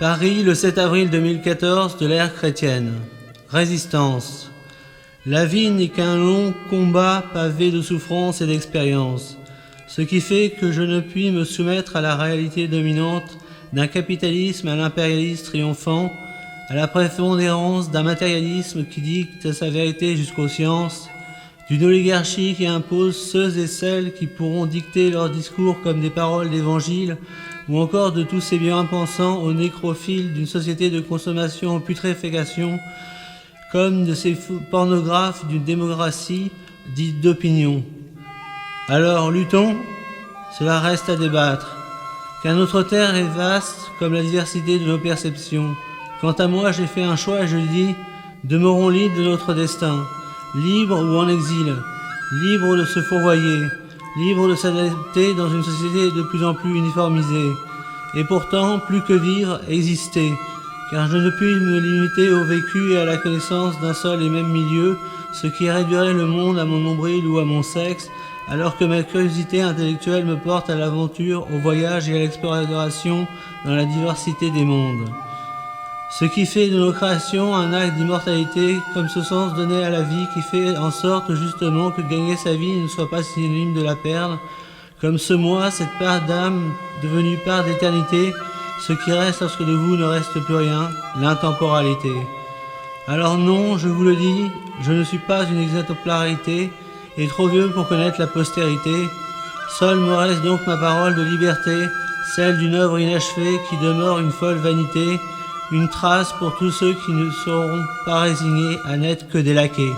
Paris, le 7 avril 2014 de l'ère chrétienne. Résistance. La vie n'est qu'un long combat pavé de souffrances et d'expériences, ce qui fait que je ne puis me soumettre à la réalité dominante d'un capitalisme à l'impérialisme triomphant, à la prépondérance d'un matérialisme qui dicte sa vérité jusqu'aux sciences, d'une oligarchie qui impose ceux et celles qui pourront dicter leurs discours comme des paroles d'évangile, ou encore de tous ces bien-pensants aux nécrophiles d'une société de consommation en putréfaction, comme de ces pornographes d'une démocratie dite d'opinion. Alors luttons, cela reste à débattre, car notre terre est vaste comme la diversité de nos perceptions. Quant à moi, j'ai fait un choix et je dis, demeurons libres de notre destin, libres ou en exil, libres de se fourvoyer, libres de s'adapter dans une société de plus en plus uniformisée, et pourtant, plus que vivre, exister, car je ne puis me limiter au vécu et à la connaissance d'un seul et même milieu, ce qui réduirait le monde à mon nombril ou à mon sexe, alors que ma curiosité intellectuelle me porte à l'aventure, au voyage et à l'exploration dans la diversité des mondes. Ce qui fait de nos créations un acte d'immortalité, comme ce sens donné à la vie qui fait en sorte justement que gagner sa vie ne soit pas synonyme de la perdre, comme ce moi, cette part d'âme devenue part d'éternité, ce qui reste lorsque de vous ne reste plus rien, l'intemporalité. Alors non, je vous le dis, je ne suis pas une exemplarité, et trop vieux pour connaître la postérité. Seule me reste donc ma parole de liberté, celle d'une œuvre inachevée qui demeure une folle vanité, une trace pour tous ceux qui ne seront pas résignés à n'être que des laquais.